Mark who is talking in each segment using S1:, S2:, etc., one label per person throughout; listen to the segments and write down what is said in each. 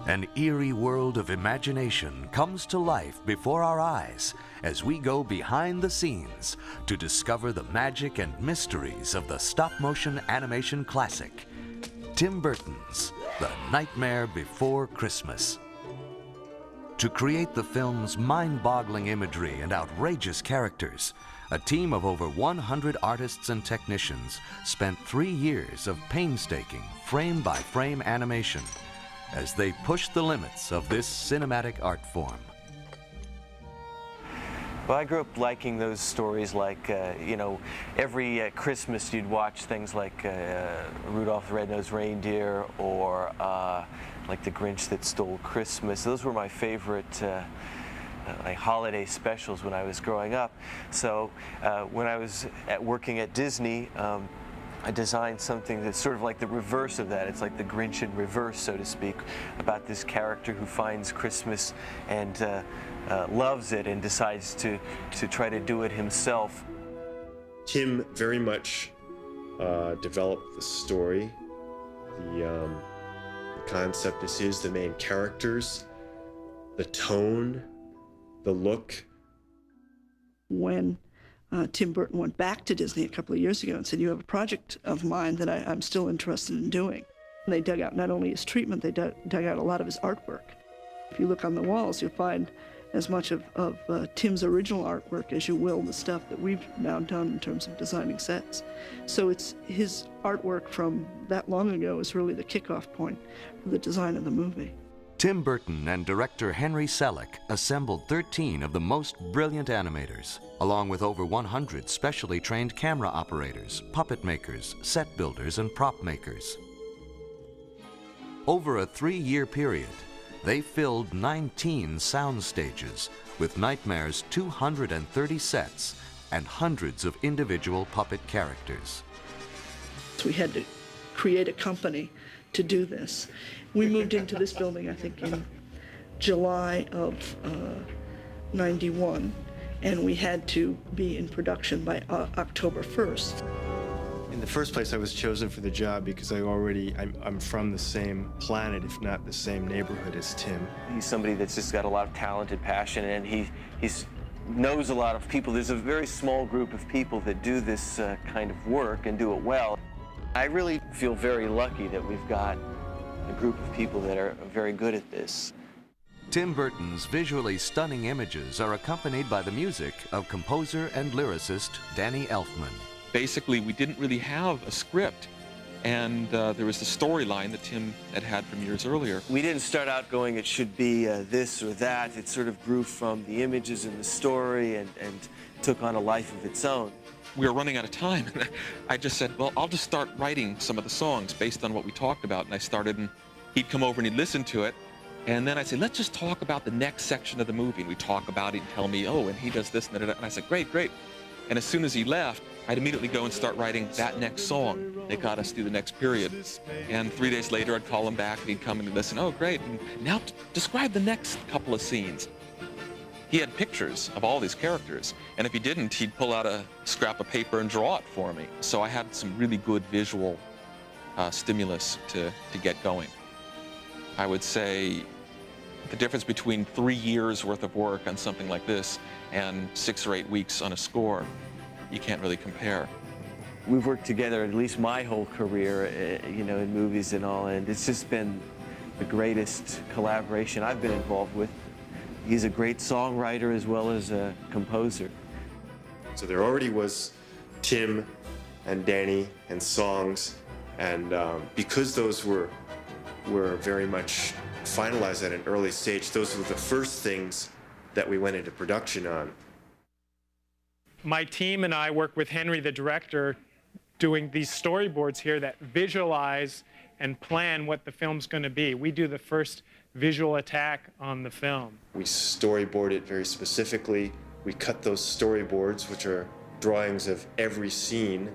S1: An eerie world of imagination comes to life before our eyes as we go behind the scenes to discover the magic and mysteries of the stop-motion animation classic, Tim Burton's The Nightmare Before Christmas. To create the film's mind-boggling imagery and outrageous characters, a team of over 100 artists and technicians spent 3 years of painstaking frame-by-frame animation as they pushed the limits of this cinematic art form.
S2: Well, I grew up liking those stories like, you know, every Christmas you'd watch things like Rudolph the Red-Nosed Reindeer or like The Grinch That Stole Christmas. Those were my favorite like holiday specials when I was growing up. So when I was working at Disney, I designed something that's sort of like the reverse of that. It's like the Grinch in reverse, so to speak, about this character who finds Christmas and loves it and decides to try to do it himself.
S3: Tim very much developed the story. The concept is his, the main characters, the tone, the look.
S4: When Tim Burton went back to Disney a couple of years ago and said, "You have a project of mine that I'm still interested in doing." And they dug out not only his treatment, they dug out a lot of his artwork. If you look on the walls, you'll find as much of Tim's original artwork as you will the stuff that we've now done in terms of designing sets. So it's his artwork from that long ago is really the kickoff point for the design of the movie.
S1: Tim Burton and director Henry Selick assembled 13 of the most brilliant animators, along with over 100 specially trained camera operators, puppet makers, set builders, and prop makers. Over a 3-year period, they filled 19 sound stages with Nightmare's 230 sets and hundreds of individual puppet characters.
S4: So we had to create a company to do this. We moved into this building, I think, in July of '91, and we had to be in production by October 1st.
S5: In the first place, I was chosen for the job because I'm from the same planet, if not the same neighborhood as Tim.
S2: He's somebody that's just got a lot of talent and passion, and he knows a lot of people. There's a very small group of people that do this kind of work and do it well. I really feel very lucky that we've got a group of people that are very good at this.
S1: Tim Burton's visually stunning images are accompanied by the music of composer and lyricist Danny Elfman.
S6: Basically, we didn't really have a script, and there was the storyline that Tim had from years earlier.
S2: We didn't start out going, it should be this or that. It sort of grew from the images and the story and took on a life of its own.
S6: We were running out of time, and I just said, well, I'll just start writing some of the songs based on what we talked about. And I started, and he'd come over and he'd listen to it, and then I'd say, let's just talk about the next section of the movie. And we'd talk about it and tell me, oh, and he does this and that. And I said, great, great. And as soon as he left, I'd immediately go and start writing that next song that got us through the next period. And 3 days later, I'd call him back, and he'd come and he'd listen. Oh, great. And now describe the next couple of scenes. He had pictures of all these characters, and if he didn't, he'd pull out a scrap of paper and draw it for me. So I had some really good visual stimulus to get going. I would say the difference between 3 years worth of work on something like this and 6 or 8 weeks on a score, you can't really compare.
S2: We've worked together at least my whole career, you know, in movies and all, and it's just been the greatest collaboration I've been involved with. He's a great songwriter as well as a composer.
S3: So there already was Tim and Danny and songs, and because those were very much finalized at an early stage, those were the first things that we went into production on.
S7: My team and I work with Henry, the director, doing these storyboards here that visualize and plan what the film's going to be. We do the first visual attack on the film.
S3: We storyboard it very specifically. We cut those storyboards, which are drawings of every scene,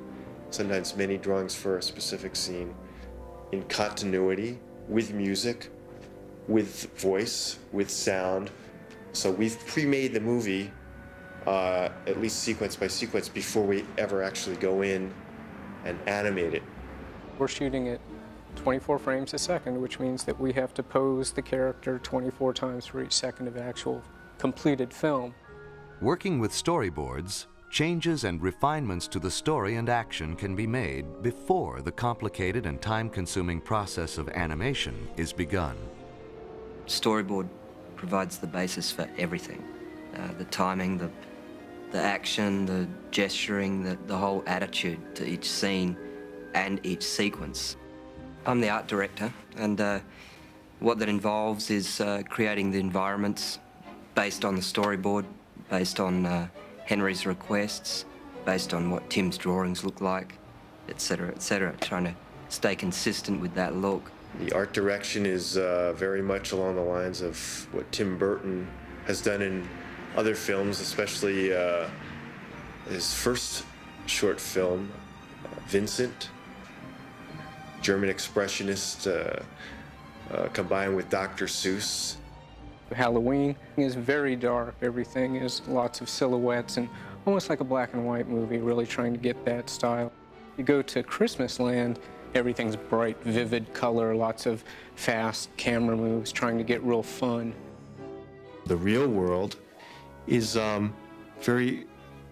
S3: sometimes many drawings for a specific scene, in continuity, with music, with voice, with sound. So we've pre-made the movie, at least sequence by sequence, before we ever actually go in and animate it.
S8: We're shooting it 24 frames a second, which means that we have to pose the character 24 times for each second of actual completed film.
S1: Working with storyboards, changes and refinements to the story and action can be made before the complicated and time-consuming process of animation is begun.
S9: Storyboard provides the basis for everything. The timing, the action, the gesturing, the whole attitude to each scene and each sequence. I'm the art director, and what that involves is creating the environments based on the storyboard, based on Henry's requests, based on what Tim's drawings look like, etc., trying to stay consistent with that look.
S3: The art direction is very much along the lines of what Tim Burton has done in other films, especially his first short film, Vincent, German expressionist combined with Dr. Seuss.
S8: Halloween is very dark. Everything is lots of silhouettes and almost like a black and white movie, really trying to get that style. You go to Christmas Land, everything's bright, vivid color, lots of fast camera moves, trying to get real fun.
S5: The real world is very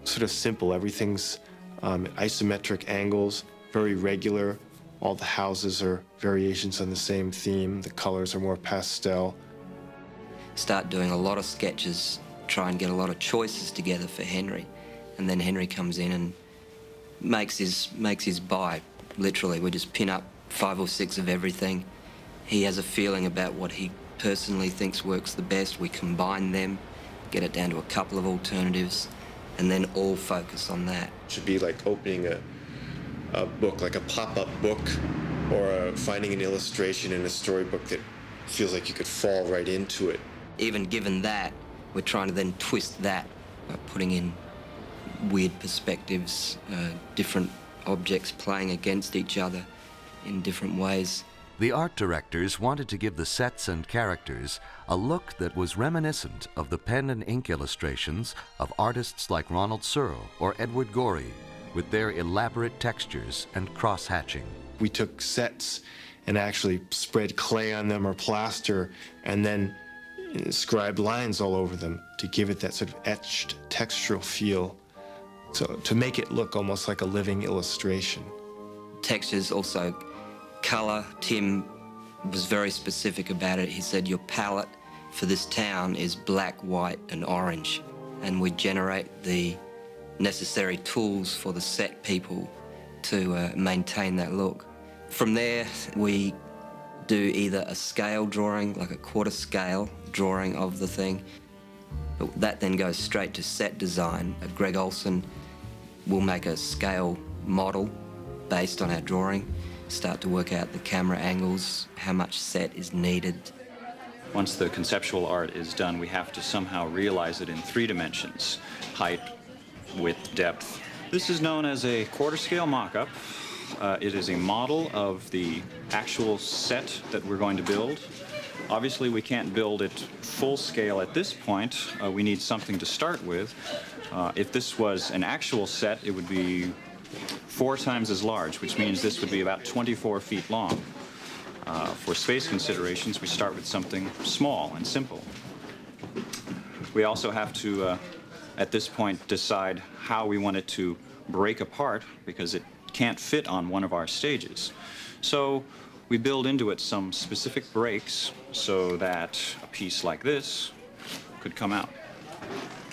S5: sort of simple. Everything's isometric angles, very regular. All the houses are variations on the same theme. The colors are more pastel.
S9: Start doing a lot of sketches, try and get a lot of choices together for Henry. And then Henry comes in and makes his buy, literally. We just pin up 5 or 6 of everything. He has a feeling about what he personally thinks works the best. We combine them, get it down to a couple of alternatives, and then all focus on that.
S3: It should be like opening a book, like a pop-up book, or finding an illustration in a storybook that feels like you could fall right into it.
S9: Even given that, we're trying to then twist that by putting in weird perspectives, different objects playing against each other in different ways.
S1: The art directors wanted to give the sets and characters a look that was reminiscent of the pen and ink illustrations of artists like Ronald Searle or Edward Gorey, with their elaborate textures and cross-hatching.
S5: We took sets and actually spread clay on them or plaster and then scribed lines all over them to give it that sort of etched textural feel, so to make it look almost like a living illustration.
S9: Textures, also color. Tim was very specific about it. He said your palette for this town is black, white and orange, and we generate the necessary tools for the set people to maintain that look. From there, we do either a scale drawing, like a quarter scale drawing of the thing. That then goes straight to set design. Greg Olson will make a scale model based on our drawing, start to work out the camera angles, how much set is needed.
S10: Once the conceptual art is done, we have to somehow realize it in 3 dimensions: height, width, depth. This is known as a quarter scale mock-up. It is a model of the actual set that we're going to build. Obviously, we can't build it full scale at this point. We need something to start with. If this was an actual set, it would be 4 times as large, which means this would be about 24 feet long. For space considerations, we start with something small and simple. We also have to, at this point, decide how we want it to break apart, because it can't fit on one of our stages. So we build into it some specific breaks so that a piece like this could come out.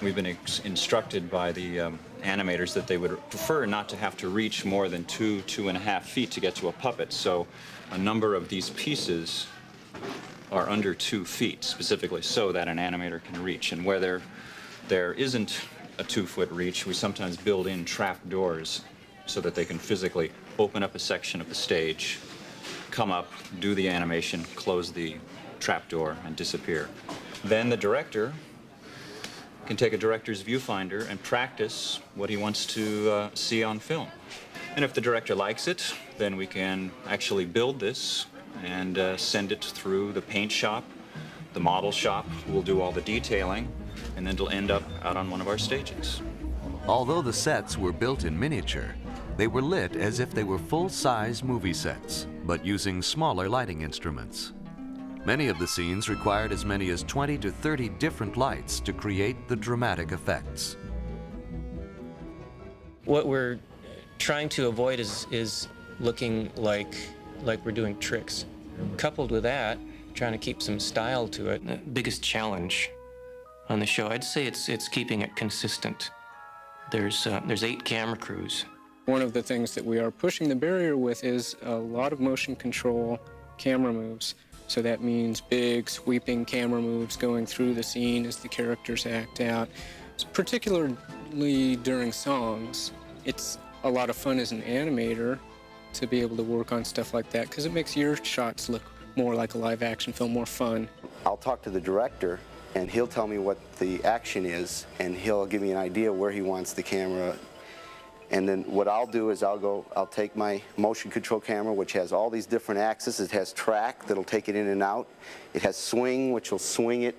S10: We've been instructed by the animators that they would prefer not to have to reach more than 2.5 feet to get to a puppet. So a number of these pieces are under 2 feet, specifically so that an animator can reach. And where there isn't a 2-foot reach, we sometimes build in trap doors so that they can physically open up a section of the stage, come up, do the animation, close the trapdoor, and disappear. Then the director can take a director's viewfinder and practice what he wants to see on film. And if the director likes it, then we can actually build this and send it through the paint shop, the model shop, who will do all the detailing, and then it'll end up out on one of our stages.
S1: Although the sets were built in miniature, they were lit as if they were full-size movie sets, but using smaller lighting instruments. Many of the scenes required as many as 20 to 30 different lights to create the dramatic effects.
S11: What we're trying to avoid is looking like we're doing tricks. Coupled with that, trying to keep some style to it. The biggest challenge on the show, I'd say it's keeping it consistent. There's 8 camera crews.
S8: One of the things that we are pushing the barrier with is a lot of motion control camera moves. So that means big, sweeping camera moves going through the scene as the characters act out. Particularly during songs, it's a lot of fun as an animator to be able to work on stuff like that because it makes your shots look more like a live-action film, more fun.
S12: I'll talk to the director, and he'll tell me what the action is, and he'll give me an idea where he wants the camera. And then what I'll do is I'll take my motion control camera, which has all these different axes. It has track that'll take it in and out. It has swing, which will swing it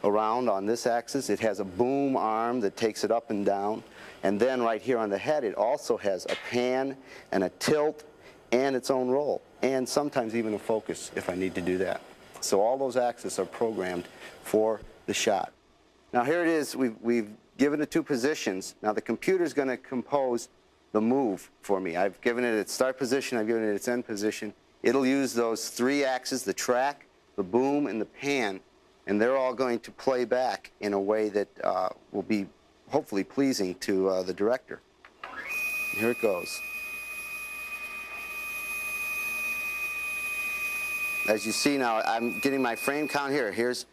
S12: around on this axis. It has a boom arm that takes it up and down. And then right here on the head, it also has a pan and a tilt and its own roll, and sometimes even a focus if I need to do that. So all those axes are programmed for the shot. Now here it is. We've given it 2 positions. Now the computer's going to compose the move for me. I've given it its start position, I've given it its end position. It'll use those 3 axes, the track, the boom, and the pan, and they're all going to play back in a way that will be hopefully pleasing to the director. And here it goes. As you see now, I'm getting my frame count here. Here's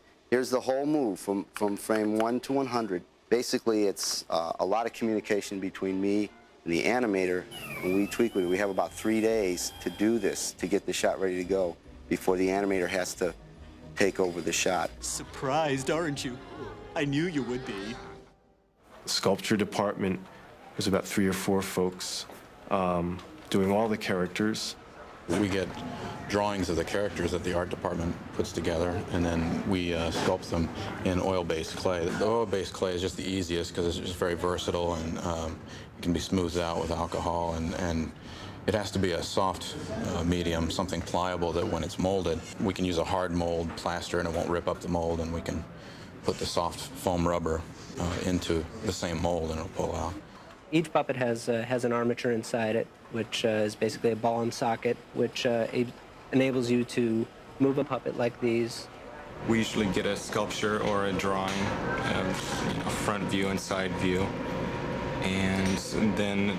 S12: the whole move from frame 1 to 100. Basically, it's a lot of communication between me and the animator. When we tweak with it, we have about 3 days to do this, to get the shot ready to go before the animator has to take over the shot.
S13: Surprised, aren't you? I knew you would be.
S5: The sculpture department, there's about 3 or 4 folks doing all the characters.
S14: We get drawings of the characters that the art department puts together, and then we sculpt them in oil-based clay. The oil-based clay is just the easiest because it's just very versatile, and it can be smoothed out with alcohol, and it has to be a soft medium, something pliable that when it's molded, we can use a hard mold plaster and it won't rip up the mold, and we can put the soft foam rubber into the same mold and it'll pull out.
S15: Each puppet has an armature inside it, which is basically a ball and socket, which enables you to move a puppet like these.
S16: We usually get a sculpture or a drawing of a front view and side view, and then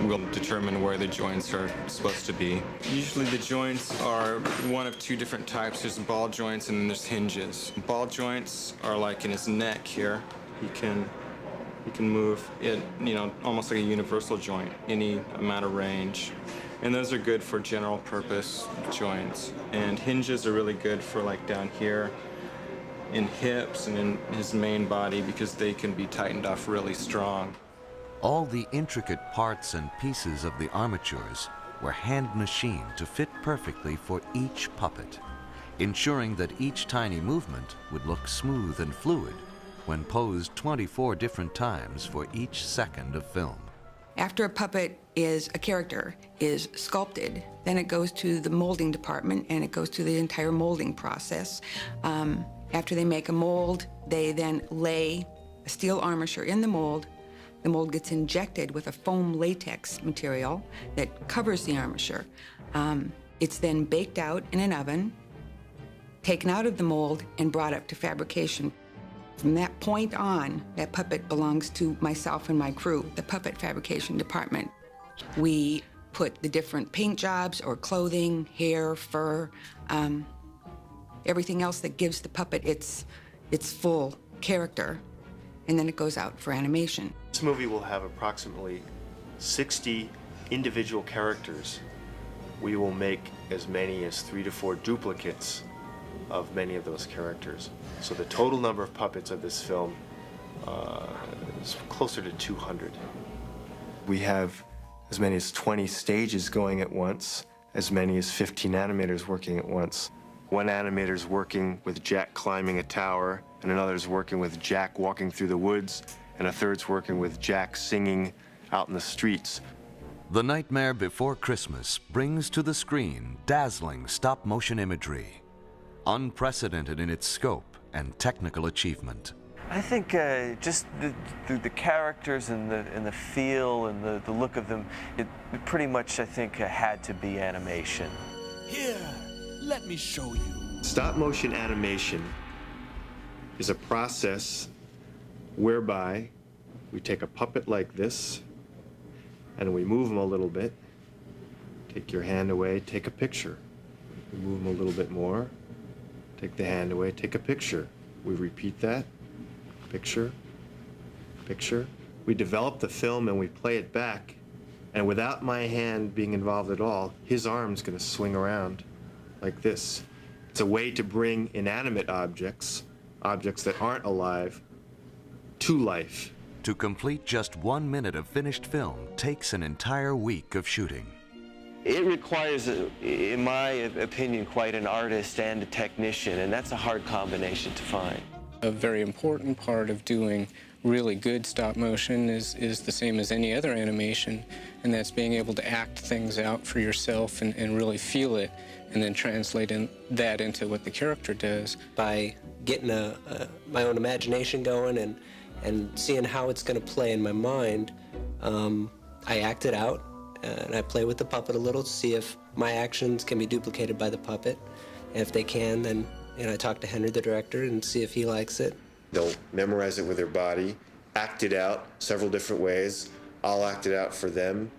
S16: we'll determine where the joints are supposed to be. Usually the joints are one of 2 different types. There's ball joints and then there's hinges. Ball joints are like in his neck here. He can move it, almost like a universal joint, any amount of range. And those are good for general purpose joints. And hinges are really good for like down here in hips and in his main body because they can be tightened off really strong.
S1: All the intricate parts and pieces of the armatures were hand machined to fit perfectly for each puppet, ensuring that each tiny movement would look smooth and fluid when posed 24 different times for each second of film.
S17: After a puppet a character is sculpted, then it goes to the molding department and it goes through the entire molding process. After they make a mold, they then lay a steel armature in the mold. The mold gets injected with a foam latex material that covers the armature. It's then baked out in an oven, taken out of the mold, and brought up to fabrication. From that point on, that puppet belongs to myself and my crew, the puppet fabrication department. We put the different paint jobs or clothing, hair, fur, everything else that gives the puppet its full character, and then it goes out for animation.
S3: This movie will have approximately 60 individual characters. We will make as many as 3 to 4 duplicates of many of those characters. So the total number of puppets of this film is closer to 200.
S5: We have as many as 20 stages going at once, as many as 15 animators working at once. One animator's working with Jack climbing a tower, and another's working with Jack walking through the woods, and a third's working with Jack singing out in the streets.
S1: The Nightmare Before Christmas brings to the screen dazzling stop-motion imagery, unprecedented in its scope and technical achievement.
S2: I think just the characters and the feel and the look of them, it pretty much, I think, had to be animation.
S18: Here, let me show you.
S5: Stop-motion animation is a process whereby we take a puppet like this and we move them a little bit. Take your hand away, take a picture. We move them a little bit more. Take the hand away, take a picture. We repeat that. Picture, picture. We develop the film and we play it back, and without my hand being involved at all, his arm's gonna swing around like this. It's a way to bring inanimate objects, objects that aren't alive, to life.
S1: To complete just 1 minute of finished film takes an entire week of shooting.
S2: It requires, in my opinion, quite an artist and a technician, and that's a hard combination to find.
S8: A very important part of doing really good stop motion is the same as any other animation, and that's being able to act things out for yourself and really feel it, and then translate that into what the character does.
S15: By getting my own imagination going and seeing how it's going to play in my mind, I act it out, and I play with the puppet a little to see if my actions can be duplicated by the puppet. And if they can, then I talk to Henry, the director, and see if he likes it.
S3: They'll memorize it with their body, act it out several different ways. I'll act it out for them.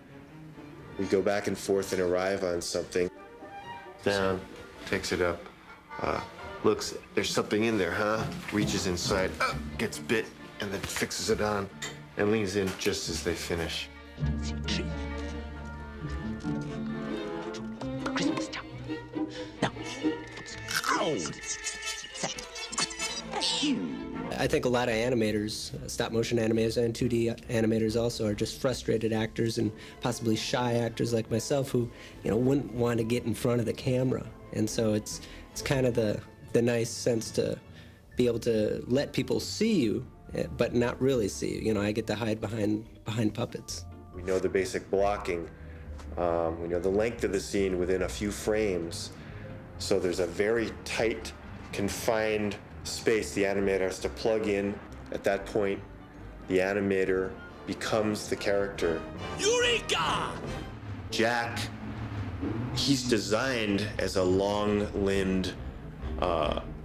S3: We go back and forth and arrive on something. Down, takes it up, looks, there's something in there, huh? Reaches inside, gets bit, and then fixes it on, and leans in just as they finish.
S18: Christmas time. Now.
S15: I think a lot of animators, stop-motion animators and 2D animators also, are just frustrated actors and possibly shy actors like myself who, wouldn't want to get in front of the camera. And so it's kind of the nice sense to be able to let people see you, but not really see you. I get to hide behind puppets.
S3: We know the basic blocking. We know the length of the scene within a few frames. So there's a very tight, confined space the animator has to plug in. At that point, the animator becomes the character.
S18: Eureka!
S3: Jack, he's designed as a long-limbed,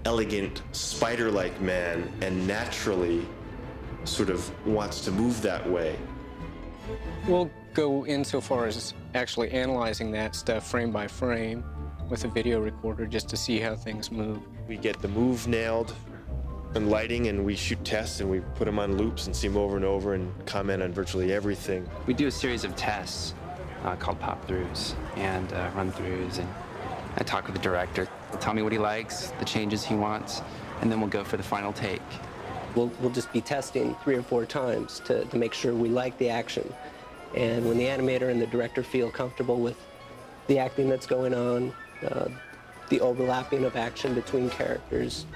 S3: elegant, spider-like man, and naturally sort of wants to move that way.
S8: We'll go insofar as actually analyzing that stuff frame by frame with a video recorder just to see how things move.
S3: We get the move nailed and lighting, and we shoot tests, and we put them on loops and see them over and over and comment on virtually everything.
S19: We do a series of tests called pop-throughs and run-throughs, and I talk with the director. He'll tell me what he likes, the changes he wants, and then we'll go for the final take.
S15: We'll just be testing 3 or 4 times to make sure we like the action. And when the animator and the director feel comfortable with the acting that's going on, the overlapping of action between characters,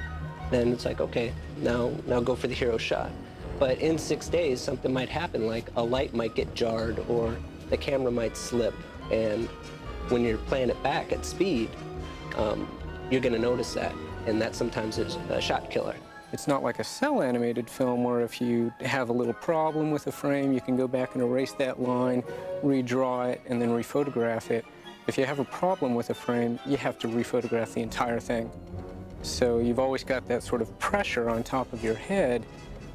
S15: then it's like, okay, now go for the hero shot. But in 6 days, something might happen, like a light might get jarred or the camera might slip. And when you're playing it back at speed, you're going to notice that. And that sometimes is a shot killer.
S8: It's not like a cell animated film where if you have a little problem with a frame, you can go back and erase that line, redraw it, and then rephotograph it. If you have a problem with a frame, you have to rephotograph the entire thing. So you've always got that sort of pressure on top of your head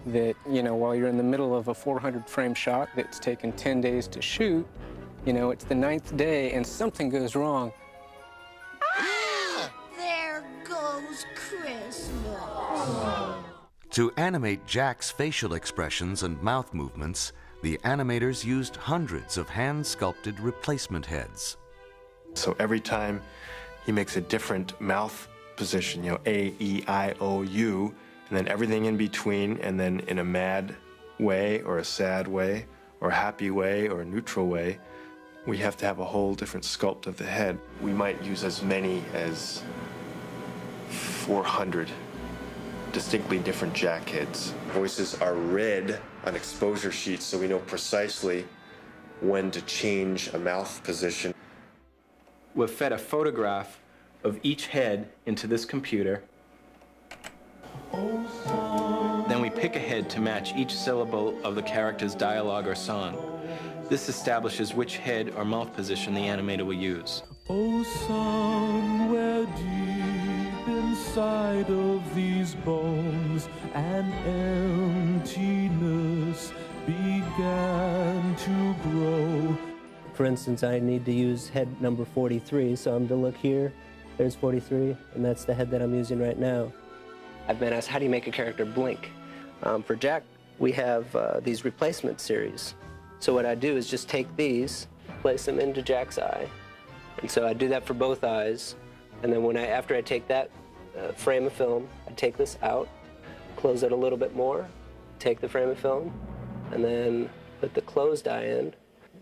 S8: that, while you're in the middle of a 400 frame shot that's taken 10 days to shoot, it's the 9th day and something goes wrong.
S20: Ah, there goes Christmas.
S1: To animate Jack's facial expressions and mouth movements, the animators used hundreds of hand-sculpted replacement heads.
S5: So every time he makes a different mouth position, A, E, I, O, U, and then everything in between, and then in a mad way or a sad way or a happy way or a neutral way, we have to have a whole different sculpt of the head. We might use as many as 400 distinctly different Jack heads. Voices are read on exposure sheets so we know precisely
S3: when to change a mouth position.
S21: We've fed a photograph of each head into this computer. Then we pick a head to match each syllable of the character's dialogue or song. This establishes which head or mouth position the animator will use.
S22: Oh, somewhere deep inside of these bones, an emptiness began to grow.
S15: For instance, I need to use head number 43, so I'm to look here. There's 43, and that's the head that I'm using right now. I've been asked, how do you make a character blink? For Jack, we have these replacement series. So what I do is just take these, place them into Jack's eye. And so I do that for both eyes. And then after I take that frame of film, I take this out, close it a little bit more, take the frame of film, and then put the closed eye in.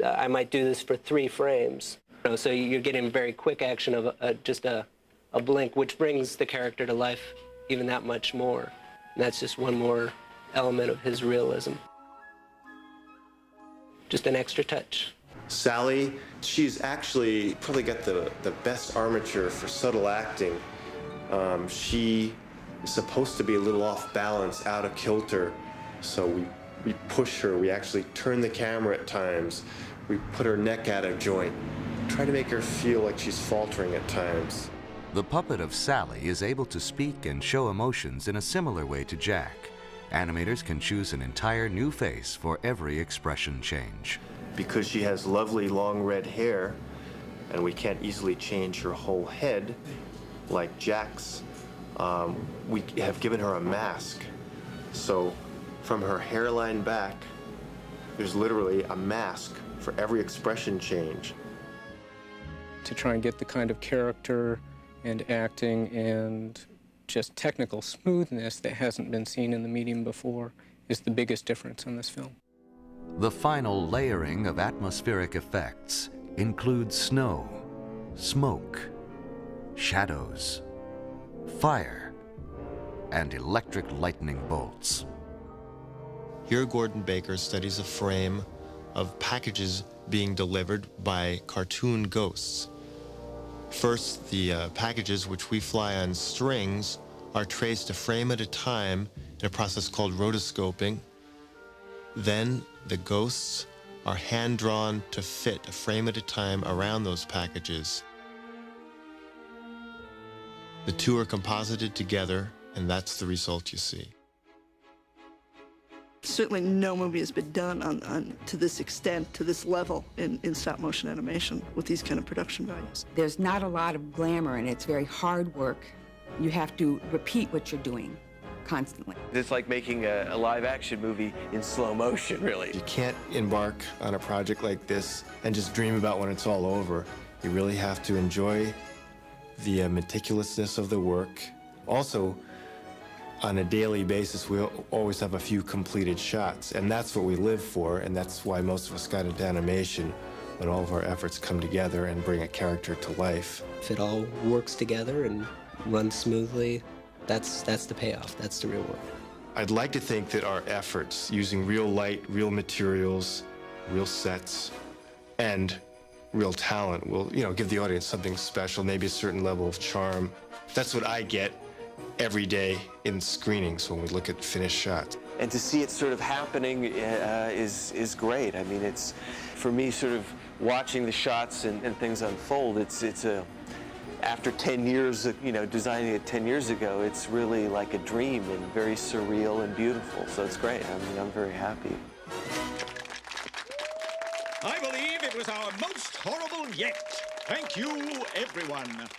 S15: I might do this for 3 frames. So you're getting very quick action of just a blink, which brings the character to life even that much more. And that's just one more element of his realism. Just an extra touch.
S3: Sally, she's actually probably got the best armature for subtle acting. She is supposed to be a little off balance, out of kilter, so we push her, we actually turn the camera at times, we put her neck out of joint, try to make her feel like she's faltering at times.
S1: The puppet of Sally is able to speak and show emotions in a similar way to Jack. Animators can choose an entire new face for every expression change.
S3: Because she has lovely long red hair, and we can't easily change her whole head, like Jack's, we have given her a mask. So from her hairline back, there's literally a mask for every expression change.
S8: To try and get the kind of character and acting and just technical smoothness that hasn't been seen in the medium before is the biggest difference in this film.
S1: The final layering of atmospheric effects includes snow, smoke, shadows, fire, and electric lightning bolts.
S5: Here, Gordon Baker studies a frame of packages being delivered by cartoon ghosts. First, the packages, which we fly on strings, are traced a frame at a time in a process called rotoscoping. Then the ghosts are hand-drawn to fit a frame at a time around those packages. The two are composited together, and that's the result you see.
S4: Certainly no movie has been done to this extent, to this level in stop-motion animation with these kind of production values.
S17: There's not a lot of glamour, and it's very hard work. You have to repeat what you're doing constantly.
S2: It's like making a live-action movie in slow motion, really.
S5: You can't embark on a project like this and just dream about when it's all over. You really have to enjoy the meticulousness of the work. Also, on a daily basis, we always have a few completed shots, and that's what we live for, and that's why most of us got into animation, when all of our efforts come together and bring a character to life.
S15: If it all works together and runs smoothly, that's the payoff, that's the reward.
S5: I'd like to think that our efforts, using real light, real materials, real sets, and real talent will, give the audience something special, maybe a certain level of charm. That's what I get every day in screenings when we look at finished shots.
S2: And to see it sort of happening is great. I mean, it's, for me, sort of watching the shots and things unfold, after 10 years, designing it 10 years ago, it's really like a dream and very surreal and beautiful. So it's great. I mean, I'm very happy.
S18: I believe it was our most horrible yet. Thank you, everyone.